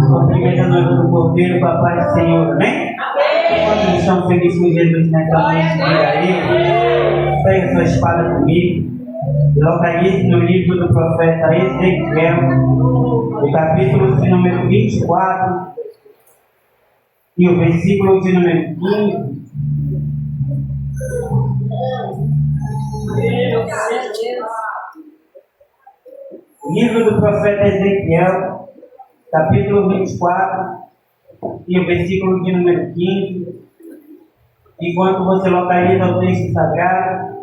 Cumprimento a noiva do Cordeiro, papai do Senhor, amém? Quantos estão felizes com Jesus nessa noite? Diga aí. Pega sua espada comigo. Localize no livro do profeta Ezequiel, o capítulo de número 24 e o versículo de número 15. Livro do profeta Ezequiel, capítulo 24 e o versículo de número 15. Enquanto você localiza o texto sagrado,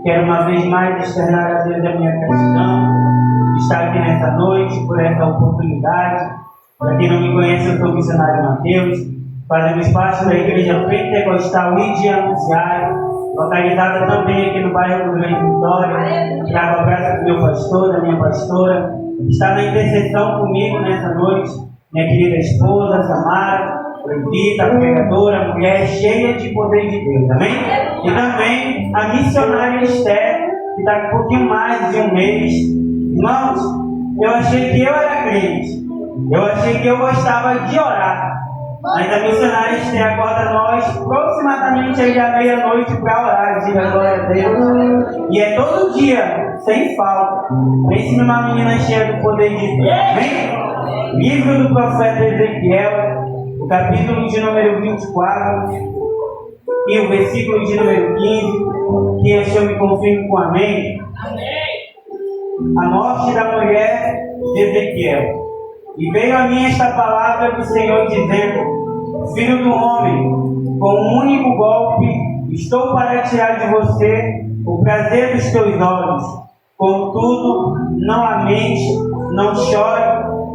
quero uma vez mais externar a Deus a minha gratidão de estar aqui nessa noite, por essa oportunidade. Para quem não me conhece, eu sou o missionário Mateus, fazemos parte da Igreja Pentecostal e de Anunciar, localizada também aqui no bairro do Grande Vitória. Trago o abraço do meu pastor, da minha pastora, está na intercessão comigo nessa noite, minha querida esposa, Samara, levita, pregadora, mulher cheia de poder de Deus, amém? E também a missionária Esther, que está com um pouquinho mais de um mês. Irmãos, eu achei que eu era crente, eu achei que eu gostava de orar, mas a missionária Esther acorda nós aproximadamente aí à meia-noite para orar, diga glória a Deus. E é todo dia, sem falta. Pense numa menina cheia do poder de Deus, amém? Livro do profeta Ezequiel, o capítulo de número 24 e o versículo de número 15, que eu me confirmo com amém. A morte da mulher de Ezequiel. E veio a mim esta palavra do Senhor dizendo: filho do homem, com um único golpe estou para tirar de você o prazer dos teus olhos. Contudo, não lamente, não chore,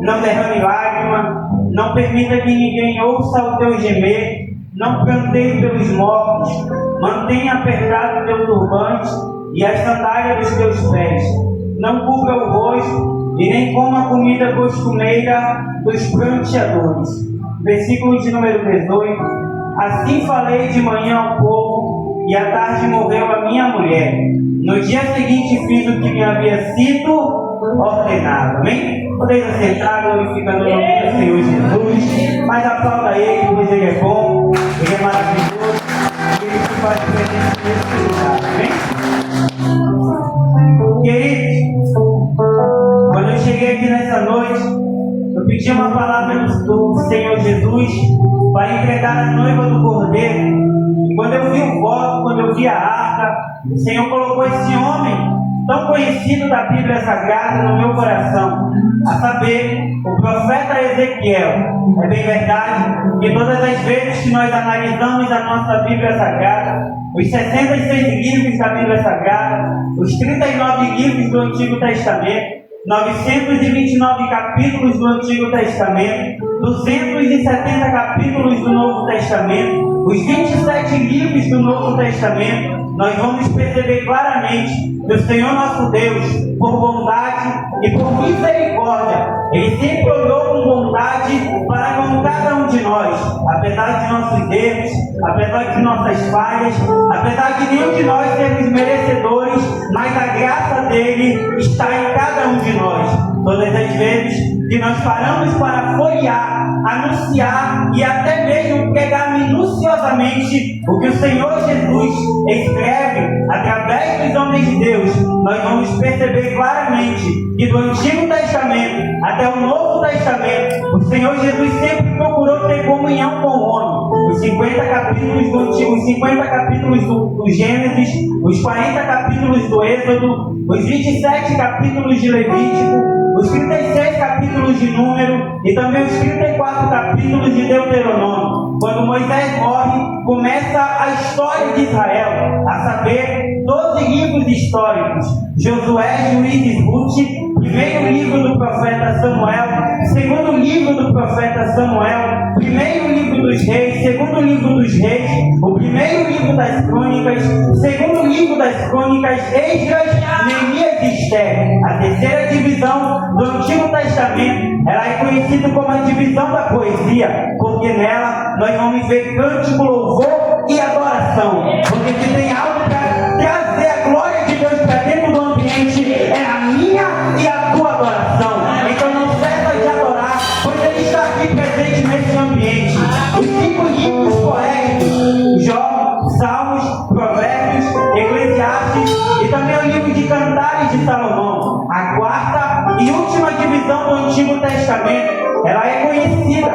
não derrame lágrima, não permita que ninguém ouça o teu gemer, não pranteie pelos mortos, mantenha apertado o teu turbante e as sandálias dos teus pés, não cubra o rosto e nem coma a comida costumeira dos pranteadores. Versículo de número 18. Assim falei de manhã ao povo, e à tarde morreu a minha mulher. No dia seguinte fiz o que me havia sido ordenado. Amém? Podeis assentar, glorificando o nome do Senhor Jesus. Mas aplauda Ele, pois Ele é bom, Ele é maravilhoso, e Ele te faz presente nesse lugar. Amém? Queridos, quando eu cheguei aqui nessa noite, eu pedi uma palavra do Senhor Jesus para entregar a noiva do Cordeiro. E quando eu vi o voto, quando eu vi a arca, o Senhor colocou esse homem tão conhecido da Bíblia Sagrada no meu coração, a saber, o profeta Ezequiel. É bem verdade que todas as vezes que nós analisamos a nossa Bíblia Sagrada, os 66 livros da Bíblia Sagrada, os 39 livros do Antigo Testamento, 929 capítulos do Antigo Testamento, 270 capítulos do Novo Testamento, os 27 livros do Novo Testamento, nós vamos perceber claramente que o Senhor nosso Deus, por bondade e por misericórdia, Ele sempre olhou com bondade para com cada um de nós, apesar de nossos erros, apesar de nossas falhas, apesar de nenhum de nós sermos merecedores, mas a graça dele está em cada um de nós. Todas as vezes que nós paramos para folhear, anunciar e até mesmo pegar minuciosamente o que o Senhor Jesus escreve através dos homens de Deus, nós vamos perceber claramente que do Antigo Testamento até o Novo Testamento, o Senhor Jesus sempre procurou ter comunhão com o homem. Os 50 capítulos do Antigo, os 50 capítulos do Gênesis, os 40 capítulos do Êxodo, os 27 capítulos de Levítico, os 36 capítulos de Número e também os 34 capítulos de Deuteronômio. Quando Moisés morre, começa a história de Israel, a saber, 12 livros históricos: Josué, Juízes, Ruth, primeiro livro do profeta Samuel, segundo livro do profeta Samuel, primeiro livro dos reis, segundo livro dos reis, o primeiro livro das crônicas, segundo livro das crônicas, Esdras, Neemias e Esther. A terceira divisão do Antigo Testamento, ela é conhecida como a divisão da poesia, porque nela nós vamos ver cântico, louvor e adoração. Porque se tem algo para trazer a glória de Deus para dentro do ambiente, é a minha e a tua adoração. Cantares de Salomão, a quarta e última divisão do Antigo Testamento. Ela é conhecida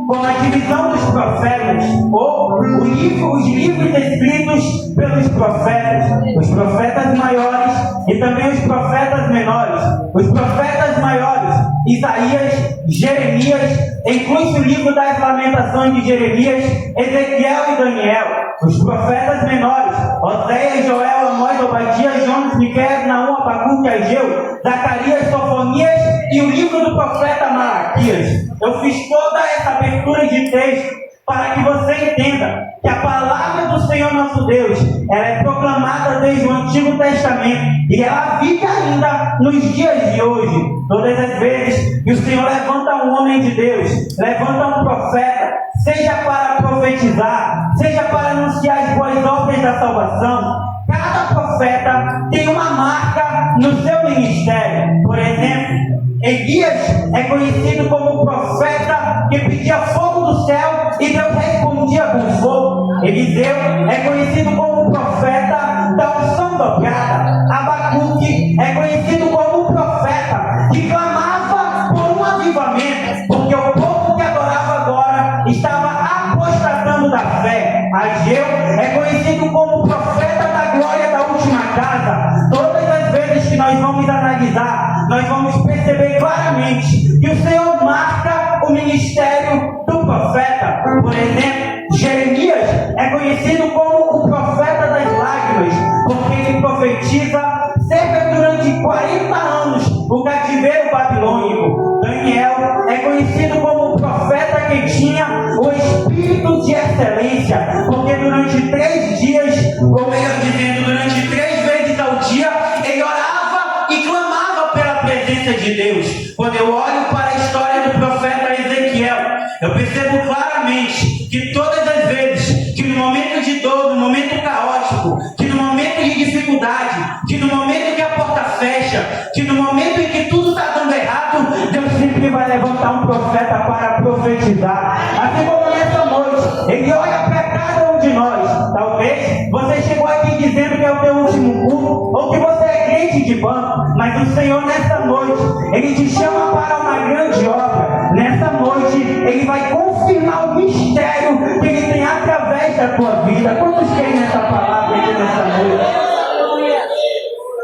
como a divisão dos profetas, ou os livros escritos pelos profetas, os profetas maiores e também os profetas menores. Os profetas maiores, Isaías, Jeremias, inclui-se o livro das Lamentações de Jeremias, Ezequiel e Daniel. Os profetas menores, Oséias, Joel, Amós, Obadias, Jonas, Miqueias, Naum, Abacuque, Ageu, Zacarias, Sofonias e o livro do profeta Malaquias. Eu fiz toda essa abertura de texto para que você entenda que a palavra do Senhor nosso Deus, ela é proclamada desde o Antigo Testamento e ela vive ainda nos dias de hoje. Todas as vezes que o Senhor levanta um homem de Deus, levanta um profeta, seja para profetizar, seja para anunciar as boas obras da salvação, cada profeta tem uma marca no seu ministério. Por exemplo, Elias é conhecido como o profeta que pedia fogo do céu e Deus respondia com fogo. Eliseu é conhecido como o profeta da unção dobrada. Abacuque é conhecido como o profeta que clamava por um avivamento, porque o povo que adorava agora estava apostatando da fé. Ageu é conhecido como o profeta da glória da última casa. Todas as vezes que nós vamos analisar, nós vamos perceber claramente que o Senhor marca o ministério do profeta. Por exemplo, Jeremias é conhecido como o profeta das lágrimas, porque ele profetiza cerca durante 40 anos o cativeiro babilônico. Daniel é conhecido como o profeta que tinha o espírito de excelência, porque durante 3 dias, ou melhor dizendo, durante 3 vezes ao dia, ele orava e clamava pela presença de Deus. Quando eu olho para a história do profeta Ezequiel, eu percebo claramente que todas as vezes que no momento de dor, no momento caótico, que no momento de dificuldade, que no momento que a porta fecha, que no momento em que tudo está dando errado, Deus sempre vai levantar um profeta para profetizar. Assim como nessa noite, Ele olha para cada um de nós. Talvez você chegou aqui dizendo que é o teu último culto, ou que você é crente de banco, mas o Senhor nessa noite, Ele te chama para uma grande obra. Nessa noite, Ele vai confirmar o mistério que Ele tem através da tua vida. Quantos querem essa palavra aqui nessa noite?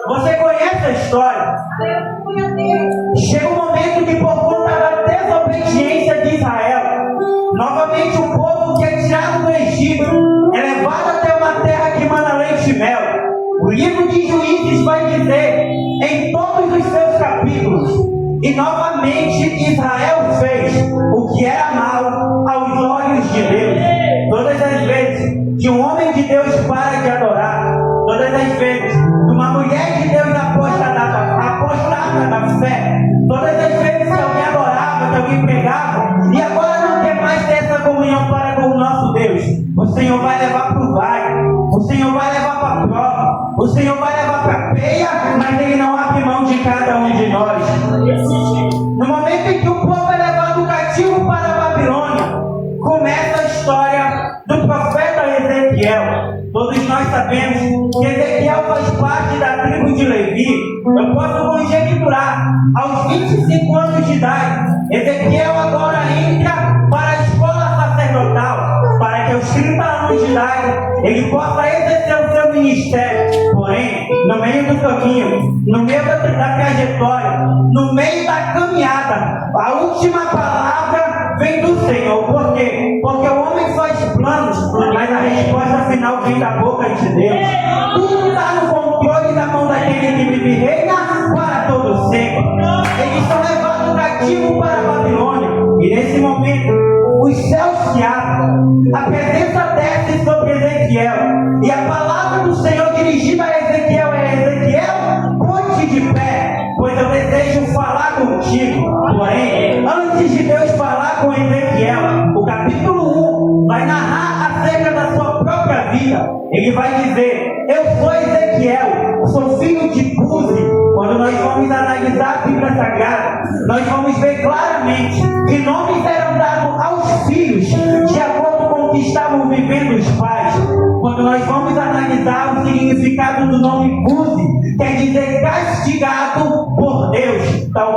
Você conhece a história? Chega um momento que, por conta da desobediência de Israel, novamente o povo que é tirado do Egito é levado até uma terra que mana leite e mel. O livro de Juízes vai dizer em todos os seus capítulos: e novamente Israel fez o que era mal aos olhos de Deus. Todas as vezes que um homem de Deus para de adorar, todas as vezes que uma mulher de Deus apostada da fé, todas as vezes que alguém adorava, que alguém pregava, e agora não quer mais ter essa comunhão para com o nosso Deus, o Senhor vai levar para o vale, o Senhor vai levar para a prova, o Senhor vai levar para a peia, mas Ele não abre mão de cada um de nós. No momento em que o povo é levado cativo para a Babilônia, começa a história do profeta Ezequiel. Todos nós sabemos que Ezequiel faz parte da tribo de Levi. Eu posso conjecturar, aos 25 anos de idade, Ezequiel agora entra para a escola sacerdotal, para que aos 30 anos de idade ele possa exercer o seu ministério. Porém, no meio do caminho, no meio da trajetória, no meio da caminhada, a última palavra vem do Senhor. Por quê? Porque o homem faz planos, mas a resposta final vem da boca de Deus. Tudo está no controle da mão daquele que vive e reina para todo sempre. Eles são levados cativo para a Babilônia, e nesse momento os céus se abrem, a presença desce sobre Ezequiel, e a palavra do Senhor dirigida a Ezequiel é: Ezequiel, ponte de pé, pois eu desejo falar contigo. Porém, antes de Deus falar com Ezequiel, o capítulo 1 vai narrar acerca da sua própria vida. Ele vai dizer: eu sou Ezequiel, sou filho de Buzi. Quando nós vamos analisar a Bíblia Sagrada, nós vamos ver claramente que nomes eram dados aos filhos de acordo com o que estavam vivendo os pais. Quando nós vamos analisar o significado do nome Buzi,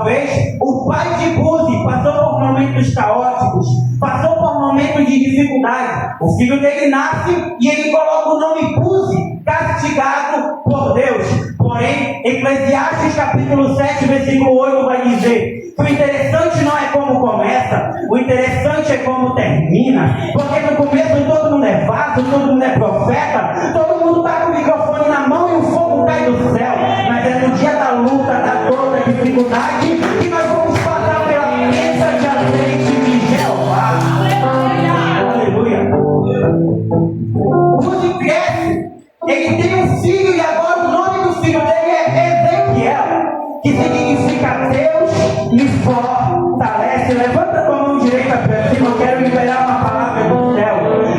Talvez o pai de Buzi passou por momentos caóticos, passou por momentos de dificuldade. O filho dele nasce e ele coloca o nome Buzi, castigado por Deus. Porém, Eclesiastes capítulo 7, versículo 8 vai dizer que o interessante não é como começa, o interessante é como termina. Porque no começo todo mundo é vaso, todo mundo é profeta, todo mundo está com o microfone na mão e o fogo cai do céu. Mas é no dia da luta, da dor, da dificuldade que nós vamos passar pela mesa de azeite de Jeová. Aleluia. O Buzi cresce, ele tem um filho e agora o nome do filho dele é Ezequiel, que significa Deus me fortalece. Levanta tua mão direita para cima, eu quero liberar uma palavra do céu.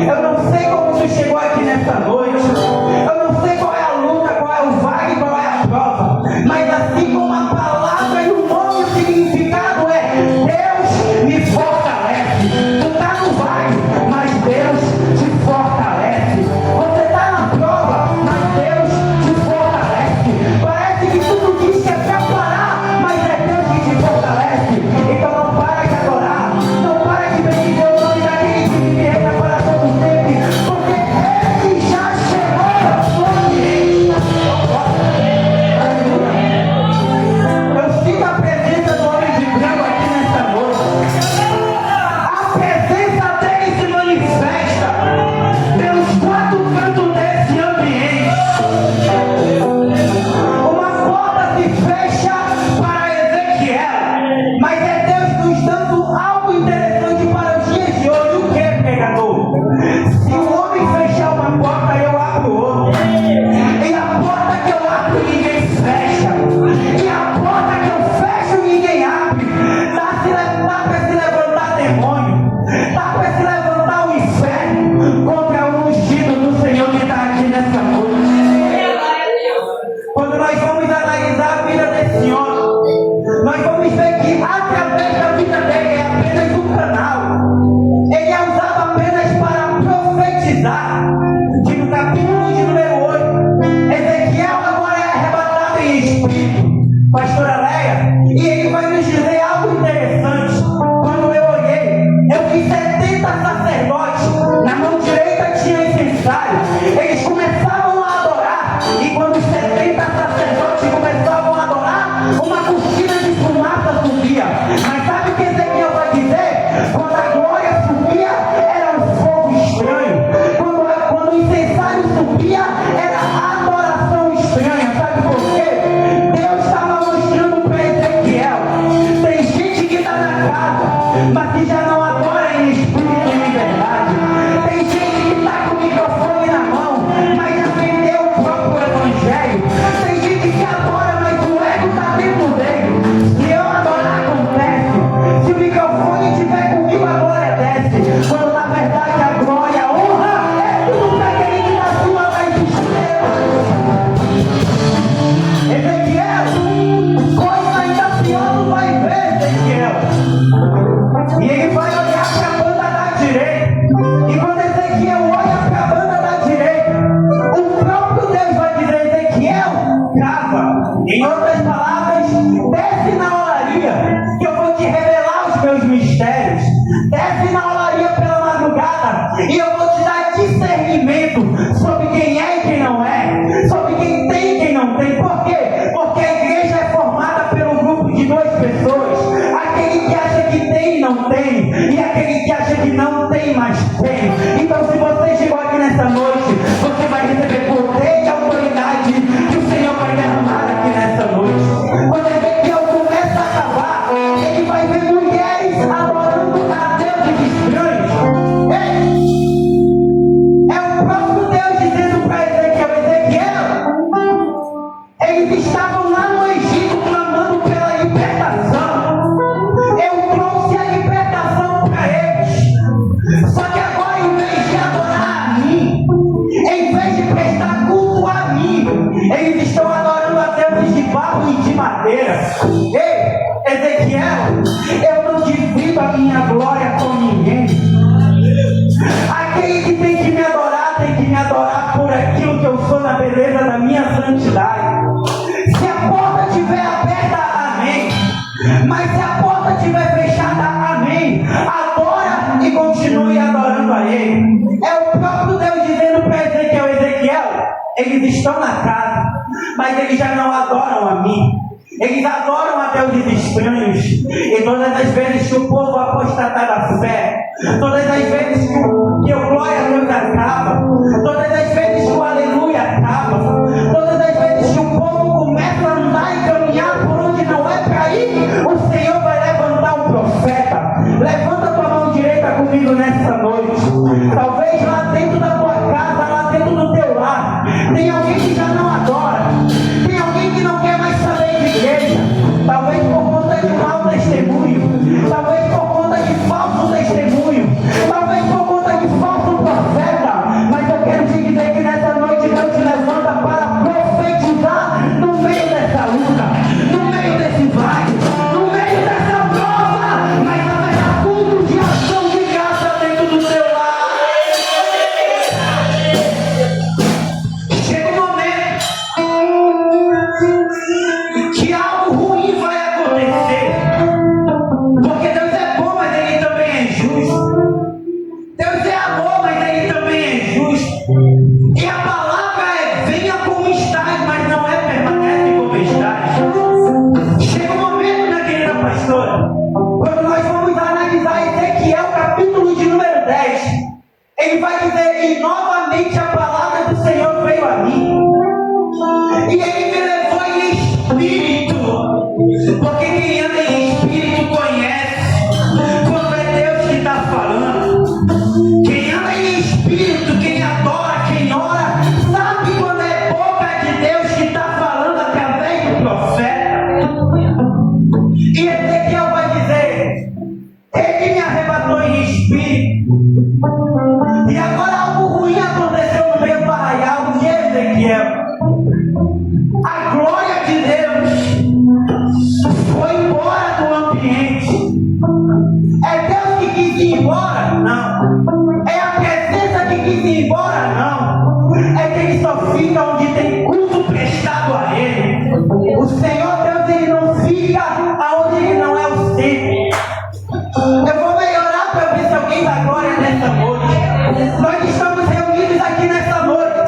Eu não sei como você chegou aqui nessa noite, eu não sei qual é a luta, qual é o vale, qual é a prova, mas assim como a palavra e o nome, o significado é Deus me fortalece. Tu está no vale, mas Deus te fortalece. Você está na prova, mas Deus te fortalece. Parece que tudo diz que é para parar, mas é Deus que te fortalece. Então não para de adorar, não para de bendizer o nome daquele que vive reina para todo sempre, porque Ele já chegou na sua direita. Eu sinto a presença do homem de branco aqui nessa noite. A presença dele se manifesta pelos quatro cantos desse ambiente. Uma porta se fecha para Ezequiel, mas é Deus nos dando algo interessante para os dias de hoje. O que, pregador? Se o homem fechar uma porta, eu abro outra. E a porta que eu abro, ninguém fecha. E a porta que eu fecho, ninguém abre. Dá para se levantar demônio, dá para se levantar o inferno contra o ungido do Senhor que está aqui nessa noite. Quando nós vamos analisar a vida desse homem, nós vamos ver que através da vida dele é apenas um canal. Ele é usado apenas para profetizar. Que no capítulo de número 8, Ezequiel agora é arrebatado em espírito, pastora Leia, e ele vai nos dizer algo interessante. Quando eu olhei, eu vi 70 sacerdotes, na mão direita tinha incensário, eles começavam a adorar, e quando os 70 sacerdotes começavam a adorar, uma cortina de fumaça subia. Mas sabe o que Ezequiel vai dizer? Quando a glória subia, era um fogo estranho. Quando o incensário subia, era adoração estranha. Sabe por quê? Deus estava mostrando para Ezequiel: tem gente que está na casa, mas que já não adora em espírito e em verdade. Tem gente que está com o microfone na mão, mas já vendeu o próprio evangelho. Tem gente que adora, mas o ego está dentro dele. Se eu adorar, acontece. Se o microfone estiver comigo, a glória desce. Quando na verdade a glória, a honra é tudo para aquele que está acima mais estrela. Ezequiel, coisa ainda pior não vai ver, Ezequiel. E ele vai olhar para a banda da direita. E quando Ezequiel olha para a banda da direita, o próprio Deus vai dizer: Ezequiel, grava. Em outras palavras, desce na olaria, que eu vou te revelar os meus mistérios. Desce na olaria pela madrugada, e eu vou te dar discernimento sobre quem é e quem não é, sobre quem tem e quem não tem. Por quê? Porque a igreja é formada pelo grupo de duas pessoas: aquele que acha que tem e não tem, e aquele que acha que não tem, mas tem. Então, se você chegou aqui nessa noite, você vai receber poder e autoridade que o Senhor vai derramar aqui nessa noite. Quando Ezequiel começa a acabar, ele vai ver mulheres adorando a deuses estranhos. É o próprio Deus dizendo para Ezequiel: eles estavam lá no Egito clamando pela libertação. Eu trouxe a libertação para eles. Só que agora, em vez de adorar a mim, em vez de prestar culto a mim, eles estão adorando a deuses de barro e de madeira. Ei, Ezequiel, eu não divido a minha glória com ninguém. Aquele que tem que me adorar, tem que me adorar por aquilo que eu sou, na beleza da minha santidade. Se a porta estiver aberta, amém. estão na casa, mas eles já não adoram a mim. Eles adoram a deuses estranhos. E todas as vezes que o povo apostatar da fé, todas as vezes que o glória a Deus acaba, todas as vezes que o aleluia acaba, todas as vezes que o povo começa a andar e caminhar por onde não é para ir, o Senhor vai levantar um profeta. Levanta tua mão direita comigo nessa noite. Talvez lá dentro da tua casa, lá dentro do teu lar, tem alguém que já não adora, tem alguém que não quer mais saber de igreja, talvez por conta de mau testemunho, talvez por conta de falso testemunho, talvez por conta de falso profeta, mas eu quero te dizer que nessa noite Deus te levanta para profetizar no meio dessa luta, no meio desse vale, no meio dessa prova, mas haverá culto de ação de graça dentro do teu lar. Chega um momento que algo ruim vai acontecer, porque Deus é bom, mas Ele também é justo. Deus é amor, mas Ele também é justo. E a palavra é: venha como estás, mas não é permanece como estás. Chega um momento, minha querida pastora, quando nós vamos analisar Ezequiel capítulo de número 10, ele vai dizer: e novamente a palavra do Senhor veio a mim, e Ele me levou em espírito, porque quem anda em espírito conhece quando é Deus que está falando. Quem anda em espírito, quem adora, quem ora, sabe quando é boca de Deus que está falando através do profeta. E Ezequiel vai dizer: Ele me arrebatou em espírito, e agora algo ruim aconteceu no meio do arraial de Ezequiel. A glória de Deus foi embora do ambiente. É Deus que quis ir embora? Não. É a presença que quis ir embora? Não. É que Ele só fica onde tem culto prestado a Ele. O Senhor Deus, Ele não fica aonde Ele não é o centro. Eu vou melhorar para ver se alguém dá glória nessa noite. Nós estamos reunidos aqui nessa noite.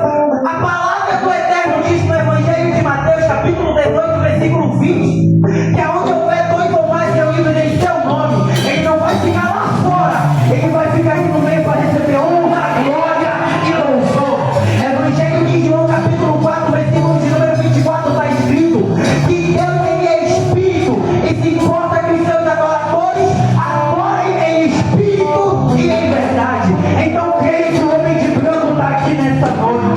A palavra do Eterno diz no Evangelho de Mateus, capítulo 18, versículo 20, que aonde houver dois ou mais reunidos em seu nome, Ele não vai ficar lá fora, Ele vai ficar aqui no meio para receber honra, glória e louvor. Evangelho de João, capítulo 4, versículo de número 24, está escrito que Deus, Ele é Espírito, e se importa que os seus adoradores adorem em espírito e em verdade. Então creia que o homem de branco está aqui nessa noite.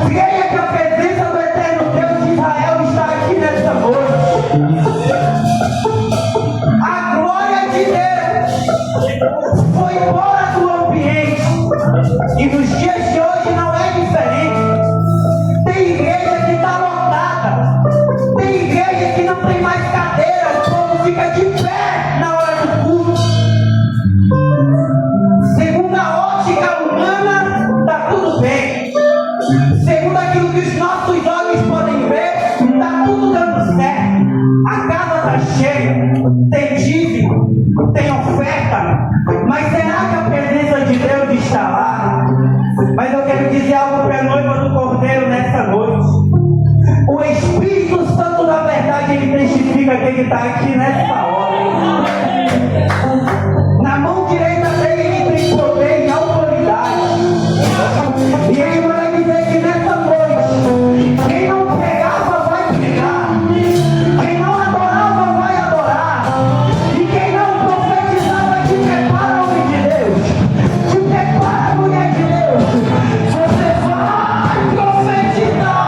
Creia que a presença do eterno Deus de Israel está aqui nessa noite. A glória de Deus foi embora do ambiente, e nos dias de hoje não é diferente. Tem igreja que está lotada, tem igreja que não tem mais cadeira, o povo fica de pé na hora do culto. Segundo a ótica humana, está tudo bem. Segundo aquilo que os nossos olhos podem ver, está tudo dando certo. A casa está cheia, tem dízimo, tem oferta. Mas será que a presença de Deus está lá? Mas eu quero dizer algo para a noiva do Cordeiro nessa noite. O Espírito Santo da verdade, Ele testifica que Ele está aqui nessa hora. Na mão direita dele, Ele tem poder e autoridade. E Ele vai dizer que nessa noite, quem não pregava vai pregar, quem não adorava vai adorar, e quem não profetizava te prepara, homem de Deus, te prepara, mulher de Deus, você vai profetizar,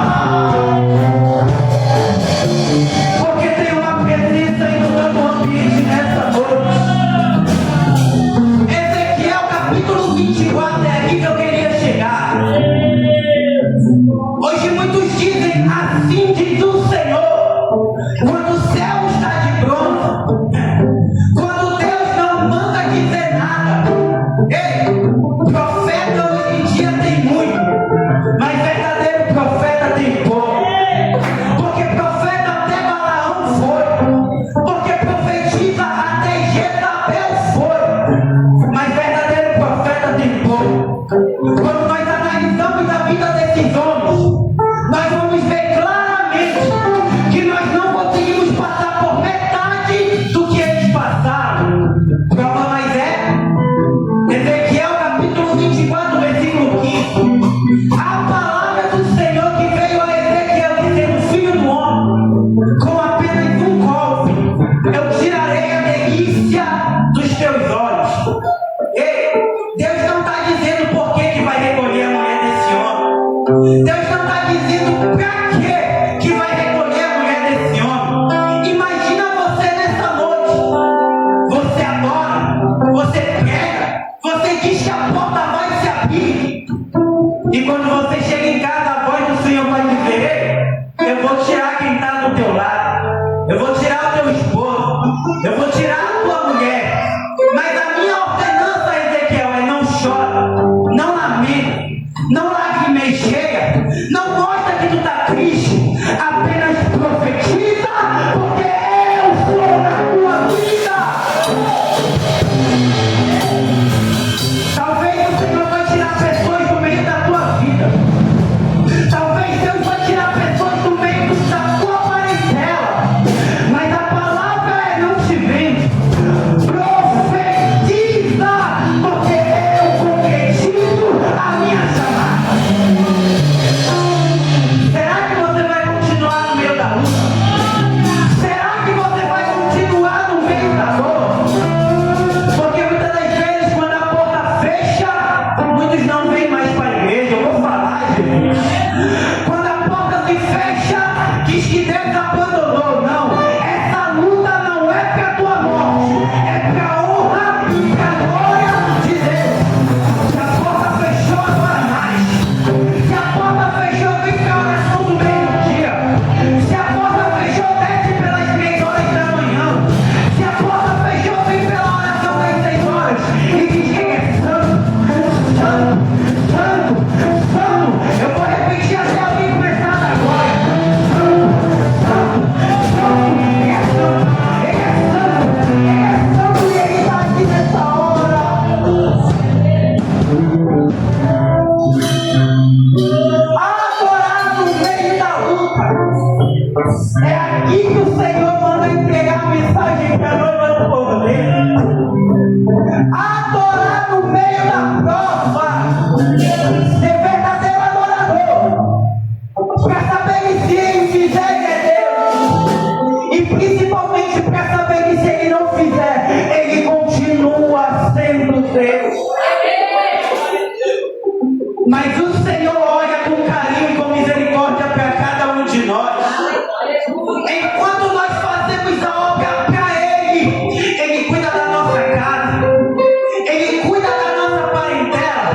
porque tem uma presença inundando o ambiente nessa noite. Ezequiel capítulo 24, é aqui que eu queria chegar. Hoje muitos dizem: assim diz o Senhor, quando o céu está de bronze, quando Deus não manda dizer nada. Ei, profeta hoje em dia tem muito, mas verdadeiro profeta tem pouco. Porque profeta até Balaão foi, porque profetiza até Jezabel foi, mas verdadeiro profeta tem pouco. Quando nós analisamos a vida desse Apenas profetiza, porque eu sou na tua vida. Talvez o Senhor vai tirar pessoas do meio da tua vida. Talvez Deus vai tirar pessoas do meio da tua parentela. Mas a palavra é: não te vende. Profetiza, porque eu concretizo a minha chamada. Será que você vai continuar no meio da luta? Será que você vai continuar no meio da dor? Porque muitas das vezes, quando a porta fecha, muitos não vêm mais para a igreja. Eu vou falar, gente. Quando a porta se fecha, diz que Deus abandonou. Não, essa luta não é para a tua morte, é para a honra e para a glória de Deus. Se a porta fechou, agora mais. Se a porta fechou, vem para a oração do meio-dia. Se a porta fechou, desce pelas 3 horas da manhã. Se a porta fechou, vem pela oração das 6 horas. E diz quem é santo, santo, santo, santo. Eu vou repetir até alguém começar a dar glória. Santo, santo, santo. Ele é santo, ele é santo, ele é santo e ele está aqui nessa hora. Adorar no meio da luta. É aqui que o Senhor manda entregar a mensagem para a noiva do Cordeiro. Adorar no meio da prova. Ser verdadeiro adorador. Para saber que se ele fizer, ele é Deus. E principalmente para saber que se ele não fizer, ele continua sendo Deus. Mas o Senhor olha com carinho e com misericórdia para cada um de nós. Enquanto nós fazemos a obra para Ele, Ele cuida da nossa casa, Ele cuida da nossa parentela.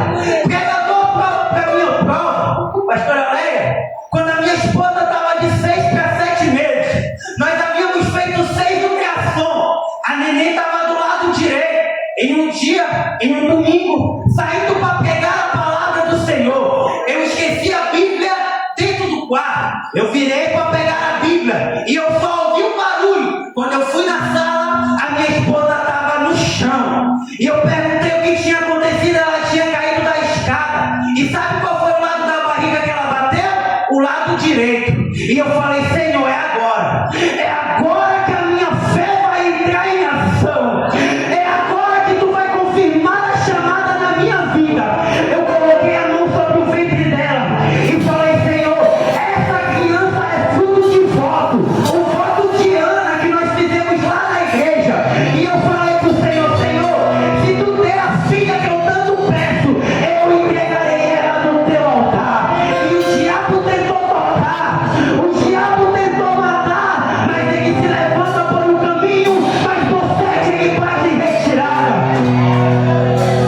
Pregador para minha prova, pastora Leia, quando a minha esposa estava de 6 para 7 meses, nós havíamos feito 6 ultrassom. A neném estava do lado direito. Em um dia, em um domingo, saindo para pegar a palavra do Senhor, eu esqueci a Bíblia dentro do quarto. Eu virei para pegar a Bíblia e eu só ouvi um barulho. Quando eu fui na sala, a minha esposa estava no chão. E eu perguntei o que tinha acontecido. Ela tinha caído da escada. E sabe qual foi o lado da barriga que ela bateu? O lado direito. E eu falei: Senhor, é agora. É agora que a minha fé vai entrar em ação. É agora que tu vai confirmar a chamada na minha vida. Eu coloquei a mão sobre o ventre dela e falei: Senhor, essa criança é fruto de voto. O voto de Ana que nós fizemos lá na igreja. E eu falei pro Senhor: Senhor, se tu der a filha que eu tanto peço, eu entregarei ela no teu altar. E o diabo tentou tocar, o diabo tentou matar, mas ele se levanta por um caminho, mas você que faz em retirada.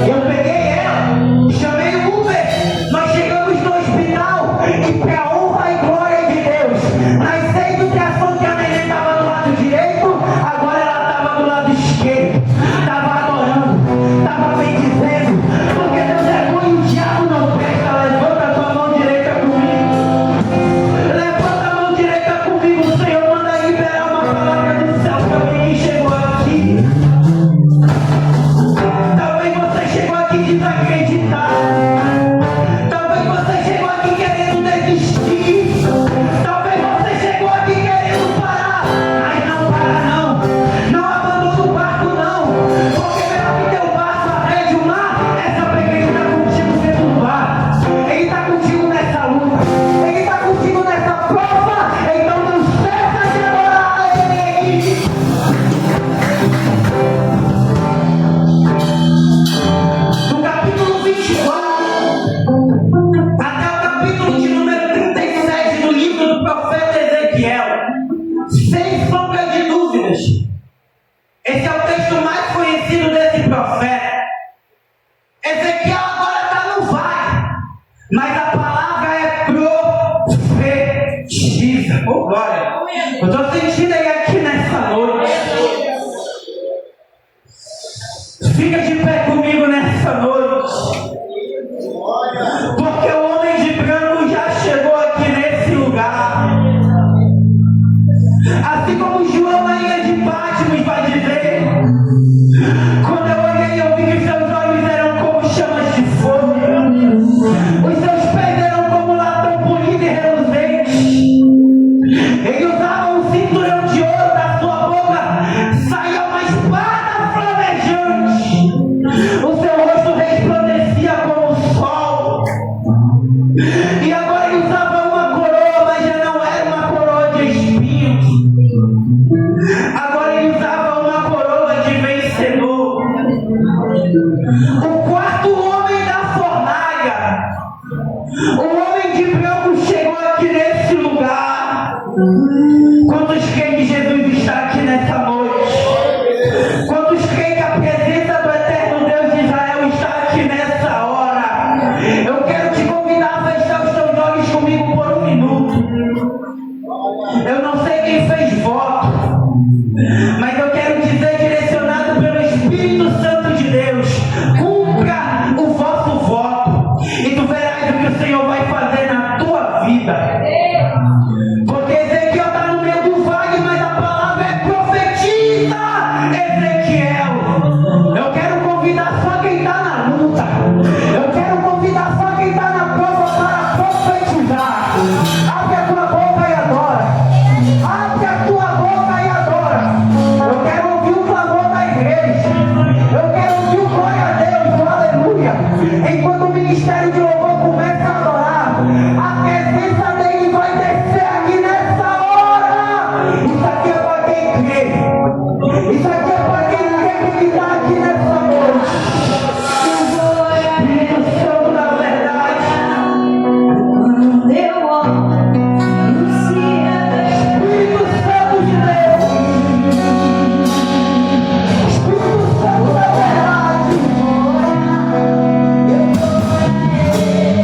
Eu peguei ela, chamei o Uber, nós chegamos no hospital e para a honra e glória de Deus, nas 6 ultrassons que a neném estava do lado direito, agora ela estava do lado esquerdo, estava adorando, estava bendizendo, porque Deus é bom e o diabo não presta. Levanta a tua mão direita comigo. Levanta a mão direita comigo. O Senhor manda liberar uma palavra do céu para alguém que chegou aqui. Talvez você chegou aqui desacreditado. Talvez você chegou aqui querendo desistir. Talvez você chegou aqui querendo parar. Mas não para não. Não abandona o barco não. Porque melhor que teu barco arrede o mar, é saber que Ele está contigo dentro do barco. Ele está contigo nessa luta. Ele está contigo nessa prova. Então não cessa de adorar a Ele. Do capítulo 24 até o capítulo de número 37 do livro do profeta Ezequiel, sem sombra de dúvidas, esse é o texto mais conhecido desse profeta. Ezequiel agora está no vale, mas a palavra é profetiza. Oh, glória! Eu estou sentindo ele aqui nessa noite. Fica de pé comigo nessa noite. Porque o homem de branco já chegou aqui nesse lugar. Quantos creem que Jesus está aqui nessa noite? Quantos creem que a presença do eterno Deus de Israel está aqui nessa hora? Eu quero te convidar a fechar os teus olhos comigo por um minuto. Eu não sei quem fez voto, mas eu quero dizer, direcionado pelo Espírito Santo de Deus, cumpra o vosso voto e tu verás o que o Senhor vai fazer na tua vida. Porque Ezequiel está no meio do vale, mas a palavra é profetiza, Ezequiel. Eu quero convidar só quem está na luta. Eu quero convidar só quem está na prova para profetizar. Abre a tua boca e adora. Abre a tua boca e adora. Eu quero ouvir o clamor da igreja. Eu quero ouvir o glória a Deus, o aleluia. Enquanto o ministério de louvor começa a adorar, a presença dele vai descer aqui nessa hora. Isso aqui é para quem crê. Isso aqui é para quem crê que ele está aqui nessa noite. Espírito Santo da verdade. Espírito Santo de Deus. Espírito Santo da verdade.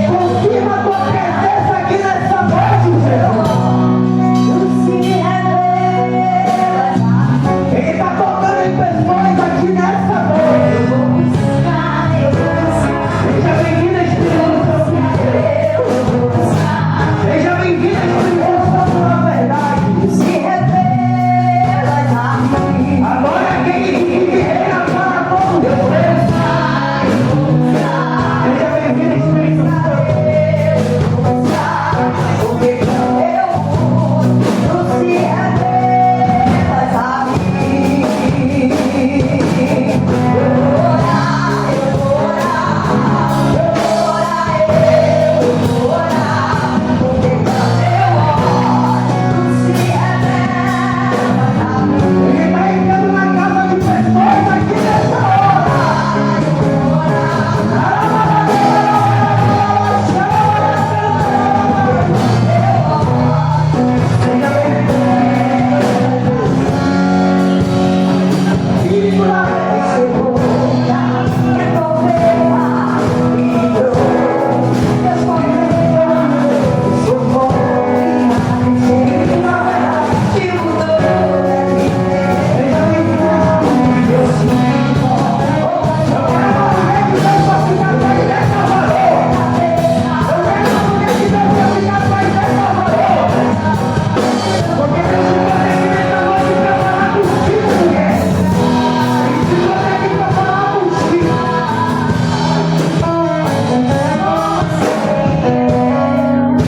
Confirma a tua presença aqui nessa noite, Senhor. Ele está tocando em pessoas aqui nessa noite. Seja bem-vinda, Espírito Santo de Deus. Seja bem-vinda, Espírito Santo da verdade. Agora aquele que vive e reina para todos os tempos. Seja bem-vindo, Espírito Santo. Ele está entrando na casa de pessoas aqui nessa hora. Seja bem-vindo, Espírito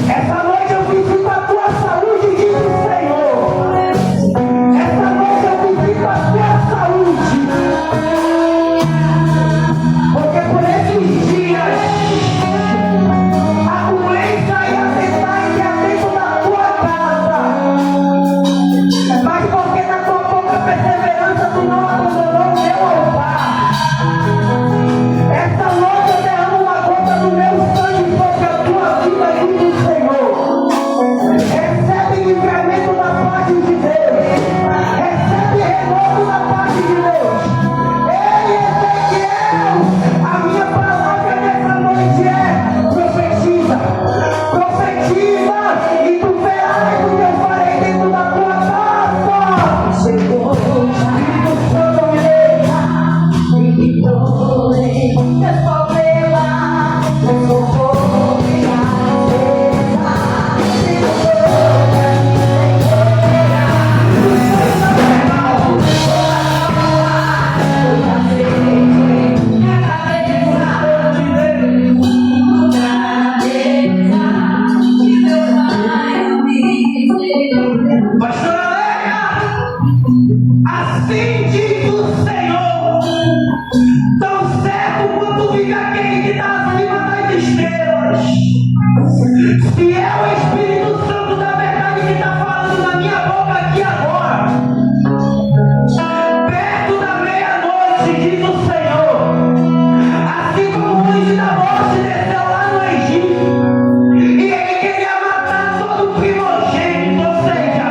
Essa noite eu visito a tua saúde, diz o Senhor. Essa noite eu visito a tua saúde. Porque por esses dias a doença ia tentar entrar dentro da tua casa. Mas porque na tua pouca perseverança tu não abandonou o meu altar. Essa noite eu derramo uma gota do meu sangue sobre a tua vida, diz o Senhor. Recebe livramento da parte de Deus. Recebe renovo da parte de Deus. Ei, Ezequiel, a minha palavra nessa noite é profetiza. Profetiza e tu verás o que eu farei dentro da tua casa. Espírito Santo de Deus. Pastor Aleca, assim diz o Senhor, tão certo quanto vive aquele que está acima das estrelas. Se é o Espírito Santo da verdade que está falando na minha boca aqui agora, perto da meia-noite, diz o Senhor, assim como o anjo da morte desceu lá no Egito, e ele queria matar todo o primogênito, ou seja,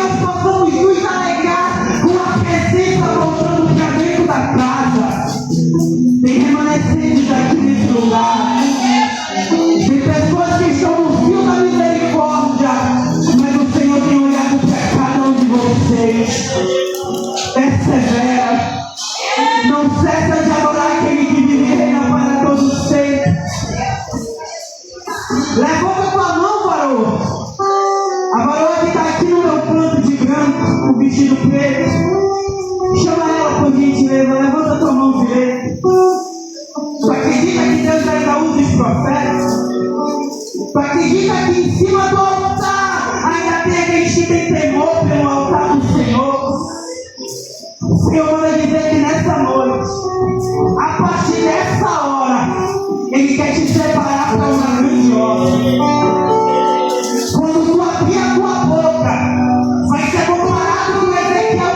nós possamos nos alegrar com a presença voltando para dentro da casa. Tem remanescentes aqui nesse lugar. Tem pessoas que estão no fio da misericórdia, mas o Senhor tem olhado para cada um de vocês. Persevera. Não cessa de adorar aquele que vive e reina para todos sempre. Levanta tua mão, varô. A varoa que está aqui no meu canto de branco, o vestido preto. Chama ela por gentileza, levanta tua mão direita. Tu acredita que Deus ainda usa os profetas? Tu acredita que em cima do altar ainda tem aqueles que têm temor pelo altar do Senhor? O Senhor manda dizer que nessa noite, a partir dessa hora, Ele quer te preparar para uma grande obra. Quando tu abrir a tua boca, vai ser comparado com Ezequiel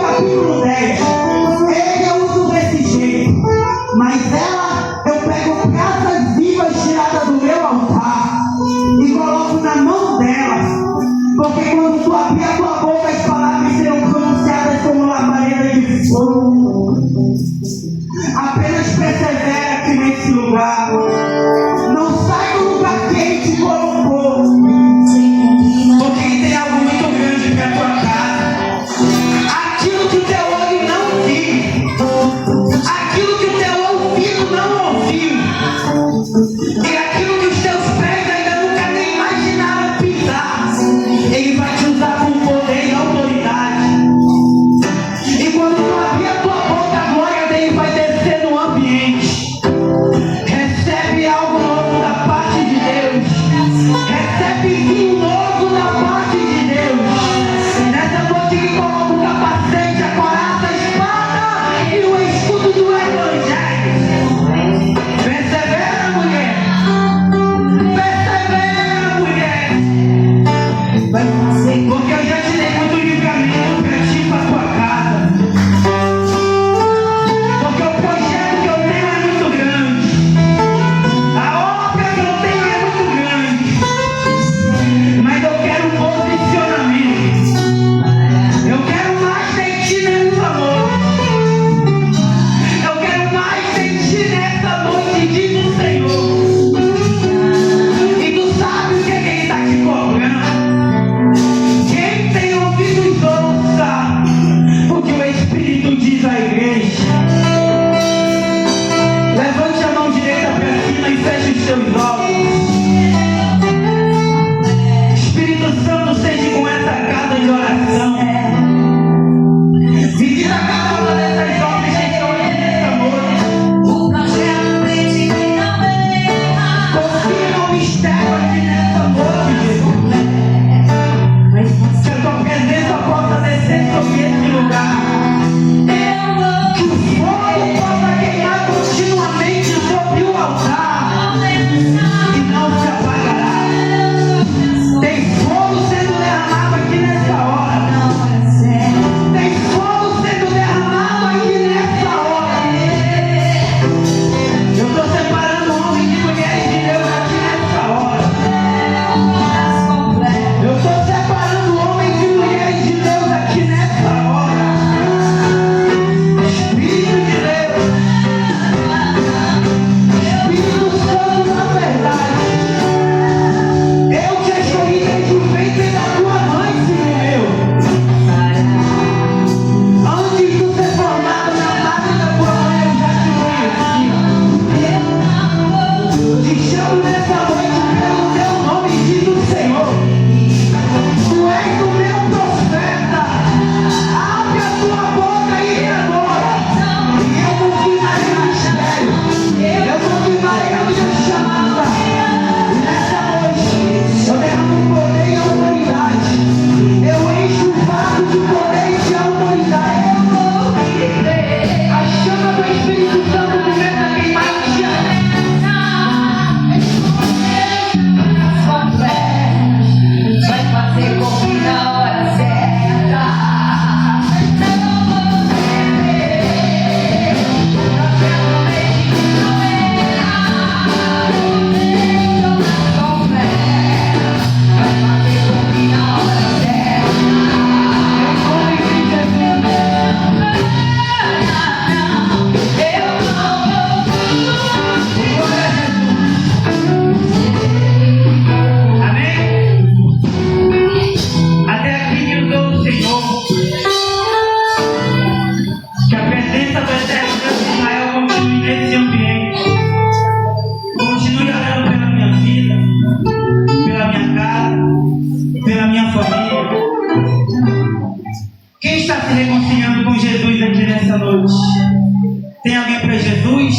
Jesus.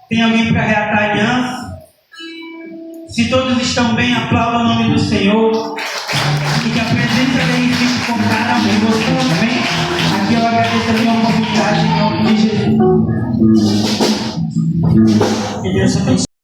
Tem alguém para reatar a aliança? Se todos estão bem, aplauda o nome do Senhor. E que a presença dele fique com cada um de vocês, amém? Aqui eu agradeço a minha oportunidade em nome de Jesus. Que Deus abençoe.